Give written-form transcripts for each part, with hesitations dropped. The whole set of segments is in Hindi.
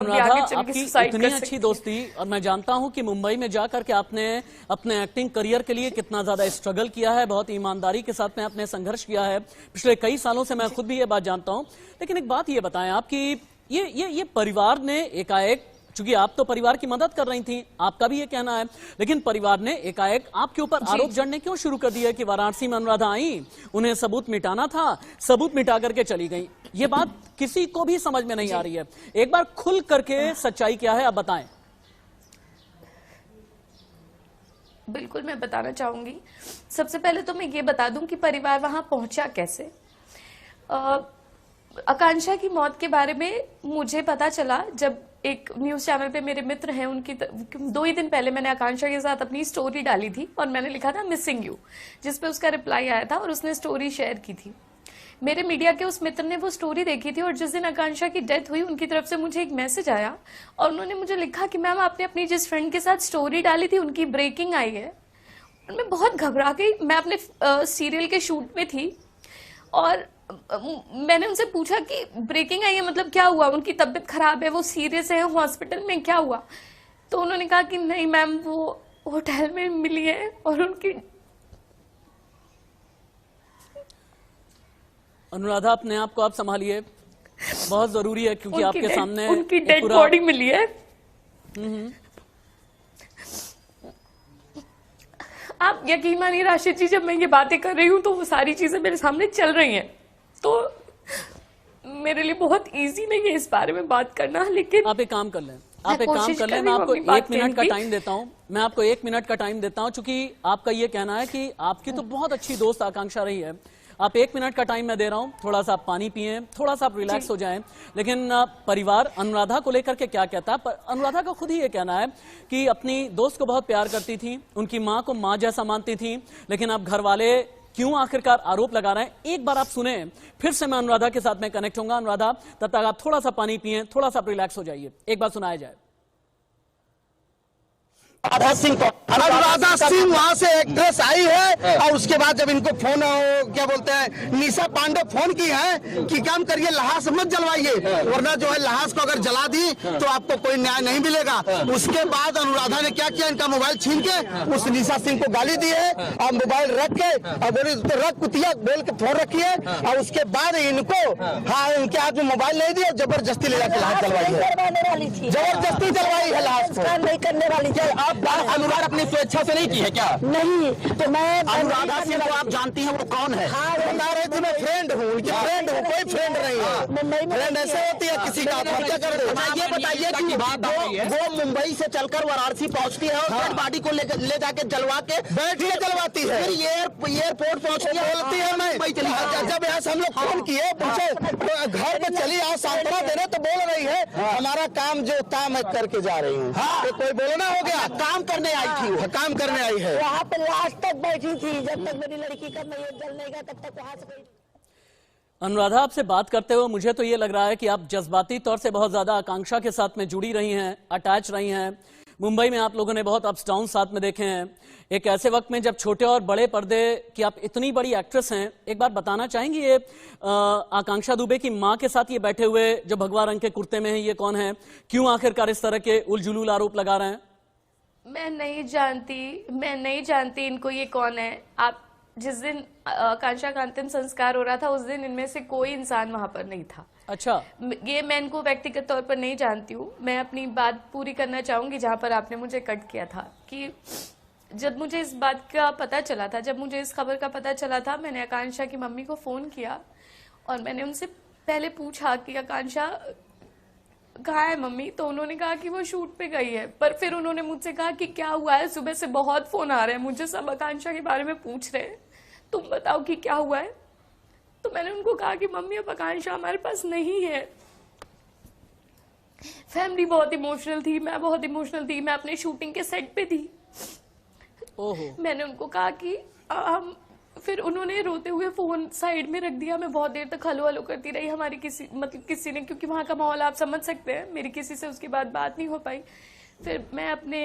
अनुराधा, आपकी इतनी अच्छी दोस्ती, और मैं जानता हूं कि मुंबई में जाकर के आपने अपने एक्टिंग करियर के लिए कितना ज्यादा स्ट्रगल किया है, बहुत ईमानदारी के साथ में आपने संघर्ष किया है पिछले कई सालों से। मैं खुद भी ये बात जानता हूं। लेकिन एक बात ये बताएं आप कि ये परिवार ने एकाएक, चूंकि आप तो परिवार की मदद कर रही थी, आपका भी ये कहना है, लेकिन परिवार ने एकाएक आपके ऊपर आरोप जड़ने क्यों शुरू कर दिया कि वाराणसी में अनुराधा आई, उन्हें सबूत मिटाना था, सबूत मिटा करके चली गई। ये बात किसी को भी समझ में नहीं आ रही है। एक बार खुल करके सच्चाई क्या है आप बताएं। बिल्कुल, मैं बताना चाहूंगी। सबसे पहले तो मैं ये बता दूं कि परिवार वहां पहुंचा कैसे। आकांक्षा की मौत के बारे में मुझे पता चला जब एक न्यूज चैनल पे मेरे मित्र हैं, उनकी 2 ही दिन पहले मैंने आकांक्षा के साथ अपनी स्टोरी डाली थी और मैंने लिखा था मिसिंग यू, जिसपे उसका रिप्लाई आया था और उसने स्टोरी शेयर की थी। मेरे मीडिया के उस मित्र ने वो स्टोरी देखी थी और जिस दिन आकांक्षा की डेथ हुई उनकी तरफ से मुझे एक मैसेज आया और उन्होंने मुझे लिखा कि मैम आपने अपनी जिस फ्रेंड के साथ स्टोरी डाली थी उनकी ब्रेकिंग आई है। और मैं बहुत घबरा गई। मैं अपने सीरियल के शूट में थी और मैंने उनसे पूछा कि ब्रेकिंग आई है मतलब क्या हुआ, उनकी तबीयत खराब है, वो सीरियस है हॉस्पिटल में, क्या हुआ? तो उन्होंने कहा कि नहीं मैम वो होटल में मिली है और उनकी। अनुराधा, अपने आप को आप संभालिए, बहुत जरूरी है क्योंकि आपके सामने उनकी डेड बॉडी मिली है। आप यकीन मानिए राशिद जी, जब मैं ये बातें कर रही हूँ तो वो सारी चीजें मेरे सामने चल रही हैं, तो मेरे लिए बहुत इजी नहीं है इस बारे में बात करना। लेकिन आप एक काम कर लें, आप एक काम कर लें, मैं आपको 1 मिनट का टाइम देता हूं, मैं आपको 1 मिनट का टाइम देता हूं, चूंकि आपका ये कहना है कि आपकी तो बहुत अच्छी दोस्त आकांक्षा रही है। आप 1 मिनट का टाइम मैं दे रहा हूं, थोड़ा सा आप पानी पिए, थोड़ा सा आप रिलैक्स हो जाएं। लेकिन परिवार अनुराधा को लेकर के क्या कहता है? अनुराधा का खुद ही ये कहना है कि अपनी दोस्त को बहुत प्यार करती थी, उनकी माँ को माँ जैसा मानती थी, लेकिन अब घर वाले क्यों आखिरकार आरोप लगा रहे हैं। एक बार आप सुने, फिर से मैं अनुराधा के साथ में कनेक्ट होऊंगा। अनुराधा, तब तक आप थोड़ा सा पानी पिए, थोड़ा सा आप रिलैक्स हो जाइए, एक बार सुनाया जाए। अनुराधा सिंह वहां से एक्ट्रेस आई है और उसके बाद जब इनको फोन क्या बोलते हैं निशा पांडे फोन की है कि काम करिए लहास मत जलवाइए, वरना जो है लहास को अगर जला दी तो आपको कोई न्याय नहीं मिलेगा। उसके बाद अनुराधा ने क्या किया, इनका मोबाइल छीन के उस निशा सिंह को गाली दी है और मोबाइल रख के और बोली रख कुतिया बोल के फोन रखी है और उसके बाद इनको इनके हाथ में मोबाइल नहीं दिया, जबरदस्ती ले जाकर लहास जलवाई है, जबरदस्ती जलवाई है लहास नहीं करने वाली। अनुराधा अपनी स्वेच्छा से नहीं की है क्या? नहीं, तो मैं अनुराधा सिंह को आप जानती हैं वो कौन है? हाँ, बता रहे थे मैं फ्रेंड हूँ, उनकी फ्रेंड हूँ, कोई फ्रेंड नहीं है। फ्रेंड ऐसे होती है किसी का। ये बताइए कि वो मुंबई से चलकर वाराणसी पहुंचती है और डेड बॉडी को ले जाके जलवा के बैठिए जलवाती है, फिर एयरपोर्ट पहुंचती है, बोलती है मैं जब यहाँ से हम लोग फोन किए पूछे घर पे चली आओ सांत्वना देने, तो बोल रही है हमारा काम जो था मैं करके जा रही हूँ। कोई बोलना हो गया, काम करने आई थी, वो काम करने आई है। वहाँ पे लास्ट तक बैठी थी, जब तक मेरी लड़की का नहीं जल नहीं गया तब तक वहाँ से बैठी। अनुराधा, आपसे बात करते हुए मुझे तो ये लग रहा है कि आप जज्बाती तौर से बहुत ज्यादा आकांक्षा के साथ में जुड़ी रही हैं, अटैच रही हैं। मुंबई में आप लोगों ने बहुत अप्स डाउन साथ में देखे हैं। एक ऐसे वक्त में जब छोटे और बड़े पर्दे की आप इतनी बड़ी एक्ट्रेस हैं, एक बार बताना चाहेंगी ये आकांक्षा दुबे की माँ के साथ ये बैठे हुए जो भगवा रंग के कुर्ते में है, ये कौन है? क्यों आखिरकार इस तरह के उलझुलूल आरोप लगा रहे हैं? मैं नहीं जानती इनको ये कौन है। आप जिस दिन आकांक्षा का अंतिम संस्कार हो रहा था उस दिन इनमें से कोई इंसान वहां पर नहीं था। अच्छा, ये मैं इनको व्यक्तिगत तौर पर नहीं जानती हूँ। मैं अपनी बात पूरी करना चाहूंगी जहां पर आपने मुझे कट किया था कि जब मुझे इस बात का पता चला था, जब मुझे इस खबर का पता चला था, मैंने आकांक्षा की मम्मी को फोन किया और मैंने उनसे पहले पूछा कि आकांक्षा कहाँ है मम्मी? तो उन्होंने कहा कि वो शूट पे गई है। पर फिर उन्होंने मुझसे कहा कि क्या हुआ है, सुबह से बहुत फोन आ रहे हैं मुझे, सब आकांक्षा के बारे में पूछ रहे हैं, तुम बताओ कि क्या हुआ है। तो मैंने उनको कहा कि मम्मी अब आकांक्षा हमारे पास नहीं है। फैमिली बहुत इमोशनल थी, मैं बहुत इमोशनल थी, मैं अपने शूटिंग के सेट पे थी। मैंने उनको कहा कि हम, फिर उन्होंने रोते हुए फोन साइड में रख दिया। मैं बहुत देर तक हलो हलो करती रही। हमारी किसी ने, क्योंकि वहाँ का माहौल आप समझ सकते हैं, मेरी किसी से उसके बाद बात नहीं हो पाई। फिर मैं अपने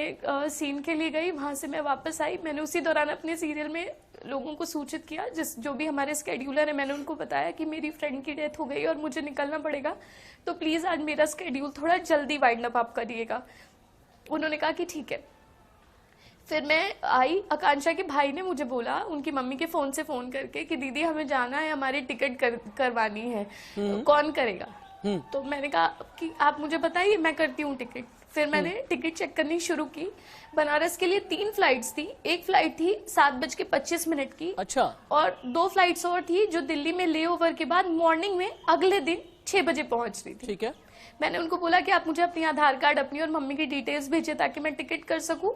सीन के लिए गई, वहाँ से मैं वापस आई। मैंने उसी दौरान अपने सीरियल में लोगों को सूचित किया, जो भी हमारे स्केड्यूलर है, मैंने उनको बताया कि मेरी फ्रेंड की डेथ हो गई और मुझे निकलना पड़ेगा, तो प्लीज़ आज मेरा स्केड्यूल थोड़ा जल्दी वाइंड अप आप करिएगा। उन्होंने कहा कि ठीक है। फिर मैं आई, आकांक्षा के भाई ने मुझे बोला उनकी मम्मी के फ़ोन से फ़ोन करके कि दीदी हमें जाना है, हमारी टिकट करवानी है, कौन करेगा? तो मैंने कहा कि आप मुझे बताइए, मैं करती हूँ टिकट। फिर मैंने टिकट चेक करनी शुरू की। बनारस के लिए 3 फ्लाइट्स थी। एक फ्लाइट थी 7:25 की। अच्छा। और 2 फ्लाइट्स और थी जो दिल्ली में ले ओवर के बाद मॉर्निंग में अगले दिन 6 बजे पहुंच रही थी। ठीक है। मैंने उनको बोला कि आप मुझे अपनी आधार कार्ड, अपनी और मम्मी की डिटेल्स भेजिए ताकि मैं टिकट कर सकूं।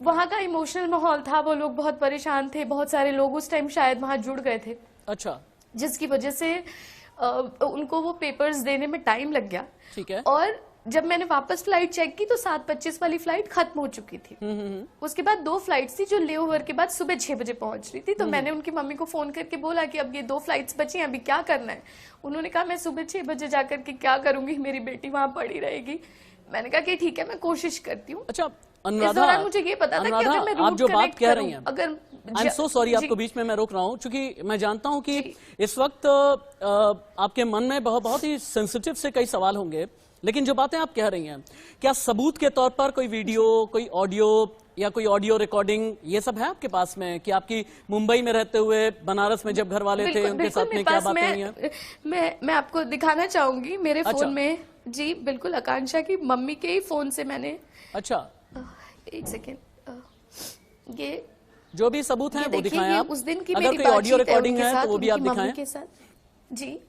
वहां का इमोशनल माहौल था, वो लोग बहुत परेशान थे, बहुत सारे लोग उस टाइम शायद वहां जुड़ गए थे। अच्छा। जिसकी वजह से उनको वो पेपर्स देने में टाइम लग गया। ठीक है। और जब मैंने वापस फ्लाइट चेक की तो 7:25 वाली फ्लाइट खत्म हो चुकी थी। उसके बाद 2 फ्लाइट्स थी जो लेओवर के बाद सुबह 6 बजे पहुंच रही थी। तो मैंने उनकी मम्मी को फोन करके बोला कि अब ये 2 फ्लाइट्स बची हैं, अभी क्या करना है? उन्होंने कहा मैं सुबह 6 बजे जाकर के क्या करूंगी, मेरी बेटी वहां पड़ी रहेगी। मैंने कहा कि ठीक है, मैं कोशिश करती हूँ। अच्छा इस अनुराधा, दौरान मुझे ये पता था कि अगर मैं आप जो रूट बात कनेक्ट कह करूं, रही हैं, अगर आई एम सो सॉरी, आपको बीच में मैं रोक रहा हूं, क्योंकि मैं जानता हूं कि इस वक्त आपके मन में बहुत ही सेंसिटिव से कई सवाल होंगे, लेकिन जो बातें आप कह रही हैं, क्या सबूत के तौर पर कोई वीडियो, कोई ऑडियो या कोई ऑडियो रिकॉर्डिंग ये सब है आपके पास में कि आपकी मुंबई में रहते हुए बनारस में जब घर वाले थे उनके साथ में क्या बातें हुई हैं? मैं आपको दिखाना चाहूंगी मेरे अच्छा। फोन में। जी बिल्कुल, आकांक्षा की मम्मी के ही फोन से मैंने। अच्छा। एक सेकेंड, ये जो भी सबूत हैं वो देखिए, दिखाएं ये आप। उस दिन की अगर मेरी कोई ऑडियो बातचीत है रिकॉर्डिंग उनके है साथ, तो वो भी आप उनकी मम्मी दिखाएं। के साथ। जी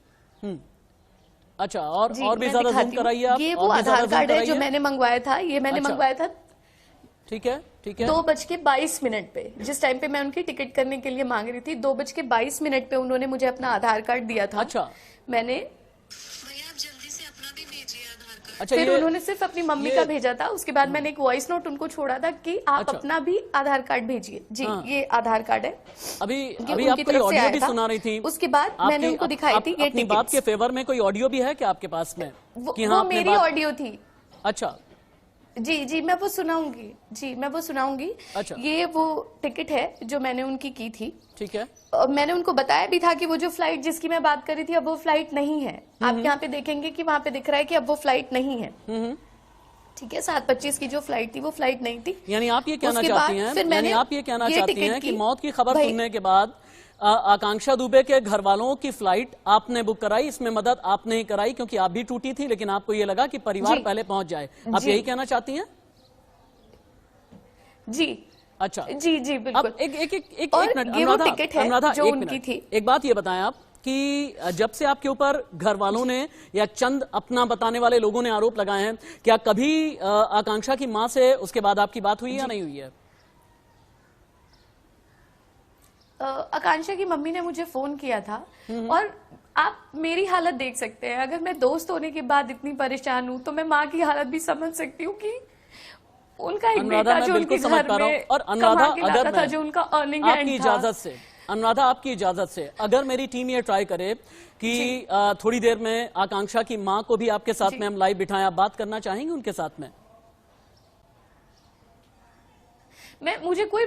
अच्छा, और जी, और भी मैं ज्यादा जूम दिखाती हूँ। कराइए आप। ये और वो भी ज्यादा आधार जूम कार्ड है जो कराइए। मैंने मंगवाया था, ये मैंने अच्छा। मंगवाया था ठीक है, ठीक है। 2:22 पे, जिस टाइम पे मैं उनकी टिकट करने के लिए मांग रही थी, 2:22 पे उन्होंने मुझे अपना आधार कार्ड दिया था। अच्छा। मैंने अच्छा, फिर ये उन्होंने सिर्फ अपनी मम्मी का भेजा था। उसके बाद मैंने एक वॉइस नोट उनको छोड़ा था कि आप अच्छा। अपना भी आधार कार्ड भेजिए। जी हाँ। ये आधार कार्ड है। अभी ये अभी उनकी आप कोई तरफ से ऑडियो आया भी था। सुना रही थी। उसके बाद मैंने उनको दिखाई थी ये अपनी बात टिकट्स। के फेवर में कोई ऑडियो भी है क्या आपके पास में? कि हाँ, वो अपने मेरी बात- ऑडियो थी। अच्छा। जी मैं वो सुनाऊंगी। जी मैं वो सुनाऊंगी। अच्छा। ये वो टिकट है जो मैंने उनकी की थी। ठीक है। और मैंने उनको बताया भी था कि वो जो फ्लाइट जिसकी मैं बात कर रही थी अब वो फ्लाइट नहीं है। आप यहाँ पे देखेंगे कि वहां पे दिख रहा है कि अब वो फ्लाइट नहीं है। ठीक है, 7:25 की जो फ्लाइट थी वो फ्लाइट नहीं थी। यानी आप ये कहना उसके चाहती बाद हैं, फिर यानी मैंने आप ये कहना ये चाहती टिकट हैं कि की- मौत की खबर भाई- सुनने के बाद आकांक्षा दुबे के घर वालों की फ्लाइट आपने बुक कराई, इसमें मदद आपने ही कराई क्योंकि आप भी टूटी थी, लेकिन आपको ये लगा कि परिवार जी। पहले पहुंच जाए। आप जी। यही कहना चाहती हैं? जी अच्छा। जी बिल्कुल। अब एक और मिनट, ये वो अनुराधा, टिकट है अनुराधा, जो एक उनकी मिनट। थी। एक बात ये बताएं आप कि जब से आपके ऊपर घर वालों ने या चंद अपना बताने वाले लोगों ने आरोप लगाए हैं, क्या कभी आकांक्षा की मां से उसके बाद आपकी बात हुई या नहीं हुई है? आकांक्षा की मम्मी ने मुझे फोन किया था और आप मेरी हालत देख सकते हैं। अगर मैं दोस्त होने के बाद इतनी परेशान हूं तो मैं माँ की हालत भी समझ सकती हूँ कि उनका एक अनुराधा, बेटा मैं जो बिल्कुल उनके समझ घर पा रहा हूं। में और अनुराधा, कमा के लाता अगर था, मैं जो उनका अर्निंग आपकी एंड था। इजाजत से, अनुराधा आपकी इजाजत से, अगर मेरी टीम ये ट्राई करे कि थोड़ी देर में आकांक्षा की मां को भी आपके साथ में हम लाइव बिठाएं, आप बात करना चाहेंगे उनके साथ में? मुझे कोई